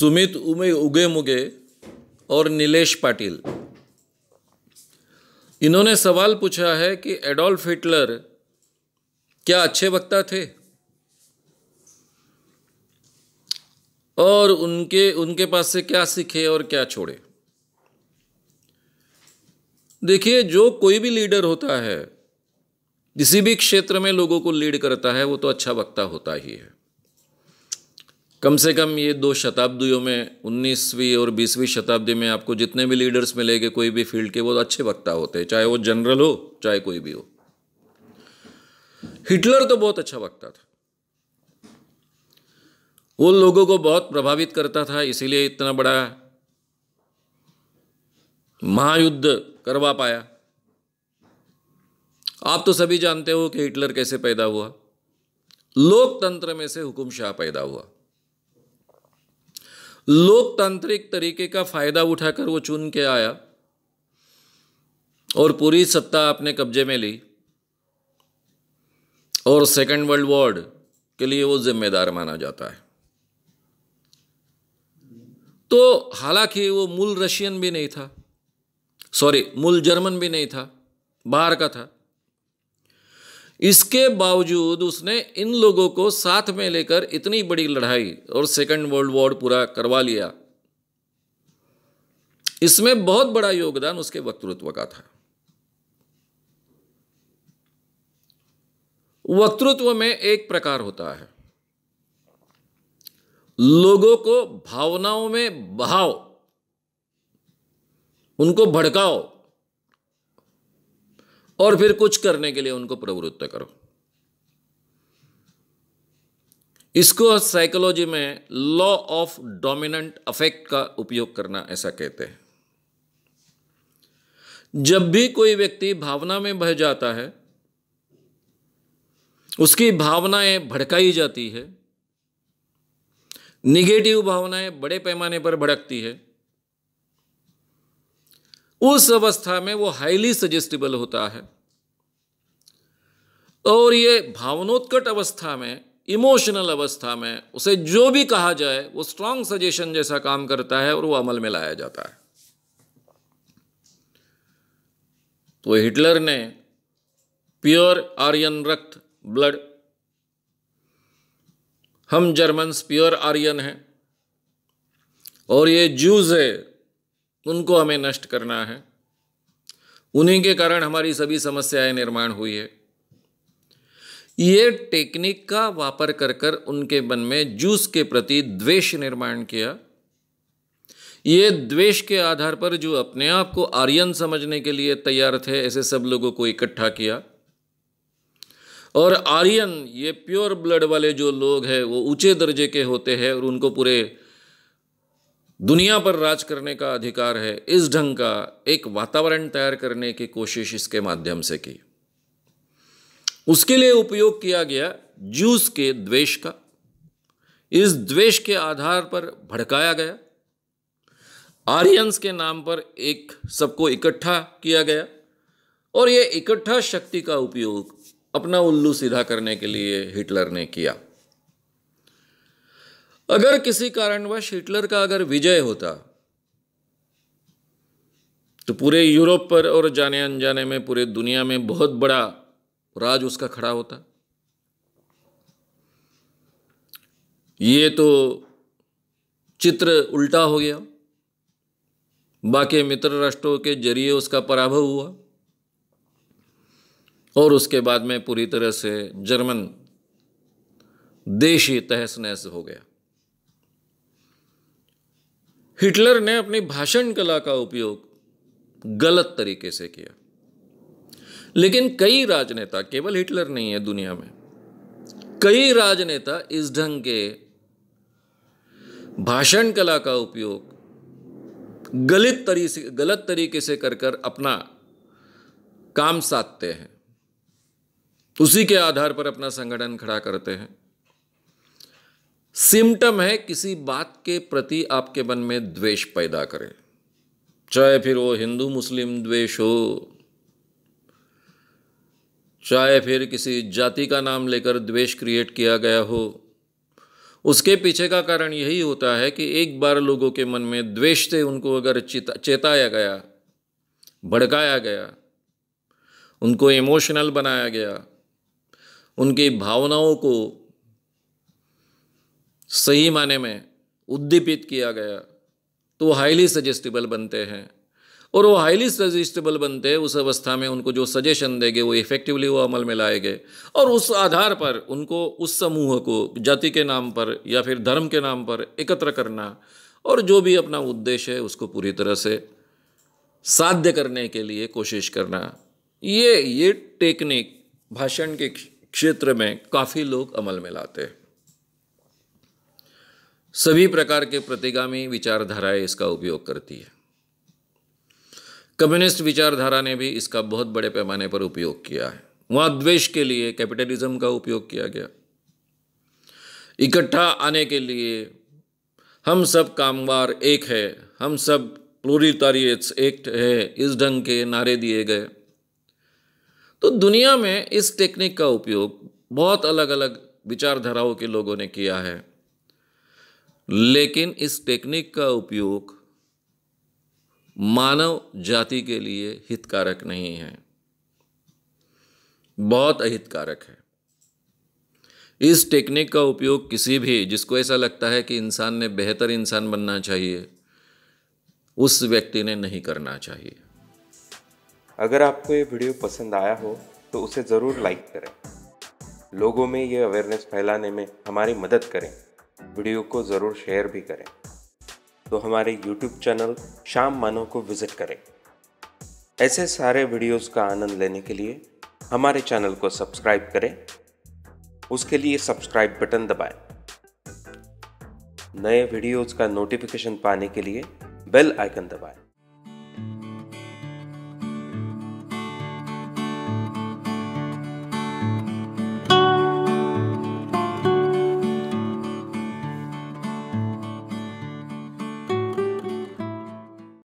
सुमित उगेमुगे और नीलेश पाटिल, इन्होंने सवाल पूछा है कि एडोल्फ हिटलर क्या अच्छे वक्ता थे और उनके पास से क्या सीखे और क्या छोड़े। देखिए, जो कोई भी लीडर होता है, किसी भी क्षेत्र में लोगों को लीड करता है, वो तो अच्छा वक्ता होता ही है। कम से कम ये 2 शताब्दियों में, 19वीं और 20वीं शताब्दी में आपको जितने भी लीडर्स मिलेंगे कोई भी फील्ड के, वो अच्छे वक्ता होते हैं, चाहे वो जनरल हो चाहे कोई भी हो। हिटलर तो बहुत अच्छा वक्ता था, वो लोगों को बहुत प्रभावित करता था, इसीलिए इतना बड़ा महायुद्ध करवा पाया। आप तो सभी जानते हो कि हिटलर कैसे पैदा हुआ। लोकतंत्र में से हुकुमशाह पैदा हुआ। लोकतांत्रिक तरीके का फायदा उठाकर वो चुन के आया और पूरी सत्ता अपने कब्जे में ली, और सेकेंड वर्ल्ड वॉर के लिए वो जिम्मेदार माना जाता है। तो हालांकि वो मूल रशियन भी नहीं था, मूल जर्मन भी नहीं था, बाहर का था। इसके बावजूद उसने इन लोगों को साथ में लेकर इतनी बड़ी लड़ाई और सेकेंड वर्ल्ड वॉर पूरा करवा लिया। इसमें बहुत बड़ा योगदान उसके वक्तृत्व का था। वक्तृत्व में एक प्रकार होता है, लोगों को भावनाओं में बहाओ, उनको भड़काओ और फिर कुछ करने के लिए उनको प्रवृत्त करो। इसको साइकोलॉजी में लॉ ऑफ डोमिनेंट अफेक्ट का उपयोग करना ऐसा कहते हैं। जब भी कोई व्यक्ति भावना में बह जाता है, उसकी भावनाएं भड़काई जाती है, निगेटिव भावनाएं बड़े पैमाने पर भड़कती है, उस अवस्था में वो हाईली सजेस्टिबल होता है। और ये भावनोत्कट अवस्था में, इमोशनल अवस्था में उसे जो भी कहा जाए वो स्ट्रांग सजेशन जैसा काम करता है और वो अमल में लाया जाता है। तो हिटलर ने प्योर आर्यन रक्त, ब्लड, हम जर्मन्स प्योर आर्यन हैं और ये ज्यूज है, उनको हमें नष्ट करना है, उन्हीं के कारण हमारी सभी समस्याएं निर्माण हुई है। ये टेक्निक का वापर कर कर उनके मन में ज्यूस के प्रति द्वेष निर्माण किया। ये द्वेष के आधार पर जो अपने आप को आर्यन समझने के लिए तैयार थे, ऐसे सब लोगों को इकट्ठा किया। और आर्यन, ये प्योर ब्लड वाले जो लोग हैं, वो ऊंचे दर्जे के होते हैं और उनको पूरे दुनिया पर राज करने का अधिकार है। इस ढंग का एक वातावरण तैयार करने की कोशिश इसके माध्यम से की। उसके लिए उपयोग किया गया ज्यूस के द्वेष का। इस द्वेष के आधार पर भड़काया गया, आर्यंस के नाम पर एक सबको इकट्ठा किया गया और ये इकट्ठा शक्ति का उपयोग अपना उल्लू सीधा करने के लिए हिटलर ने किया। अगर किसी कारणवश हिटलर का अगर विजय होता तो पूरे यूरोप पर और जाने अनजाने में पूरे दुनिया में बहुत बड़ा राज उसका खड़ा होता। ये तो चित्र उल्टा हो गया, बाकी मित्र राष्ट्रों के जरिए उसका पराभव हुआ और उसके बाद में पूरी तरह से जर्मन देश ही तहस नहस हो गया। हिटलर ने अपनी भाषण कला का उपयोग गलत तरीके से किया, लेकिन कई राजनेता, केवल हिटलर नहीं है दुनिया में, कई राजनेता इस ढंग के भाषण कला का उपयोग गलत तरीके से कर कर अपना काम साधते हैं, उसी के आधार पर अपना संगठन खड़ा करते हैं। सिम्टम है किसी बात के प्रति आपके मन में द्वेष पैदा करे, चाहे फिर वो हिंदू मुस्लिम द्वेष हो, चाहे फिर किसी जाति का नाम लेकर द्वेष क्रिएट किया गया हो, उसके पीछे का कारण यही होता है कि एक बार लोगों के मन में द्वेष से उनको अगर चेताया गया, भड़काया गया, उनको इमोशनल बनाया गया, उनकी भावनाओं को सही माने में उद्दीपित किया गया, तो वो हाईली सजेस्टिबल बनते हैं। और वो हाईली सजेस्टिबल बनते हैं, उस अवस्था में उनको जो सजेशन देंगे वो इफेक्टिवली वो अमल में लाएंगे, और उस आधार पर उनको उस समूह को जाति के नाम पर या फिर धर्म के नाम पर एकत्र करना और जो भी अपना उद्देश्य है उसको पूरी तरह से साध्य करने के लिए कोशिश करना। ये टेक्निक भाषण के क्षेत्र में काफ़ी लोग अमल में लाते हैं। सभी प्रकार के प्रतिगामी विचारधाराएं इसका उपयोग करती है। कम्युनिस्ट विचारधारा ने भी इसका बहुत बड़े पैमाने पर उपयोग किया है। वहाँ द्वेष के लिए कैपिटलिज्म का उपयोग किया गया, इकट्ठा आने के लिए हम सब कामगार एक है, हम सब प्लोरिटारिएट्स एक है, इस ढंग के नारे दिए गए। तो दुनिया में इस टेक्निक का उपयोग बहुत अलग अलग विचारधाराओं के लोगों ने किया है, लेकिन इस टेक्निक का उपयोग मानव जाति के लिए हितकारक नहीं है, बहुत अहितकारक है। इस टेक्निक का उपयोग किसी भी जिसको ऐसा लगता है कि इंसान ने बेहतर इंसान बनना चाहिए, उस व्यक्ति ने नहीं करना चाहिए। अगर आपको ये वीडियो पसंद आया हो तो उसे ज़रूर लाइक करें, लोगों में ये अवेयरनेस फैलाने में हमारी मदद करें। वीडियो को ज़रूर शेयर भी करें। तो हमारे YouTube चैनल श्याम मानव को विज़िट करें। ऐसे सारे वीडियोस का आनंद लेने के लिए हमारे चैनल को सब्सक्राइब करें। उसके लिए सब्सक्राइब बटन दबाएं। नए वीडियोस का नोटिफिकेशन पाने के लिए बेल आइकन दबाएं।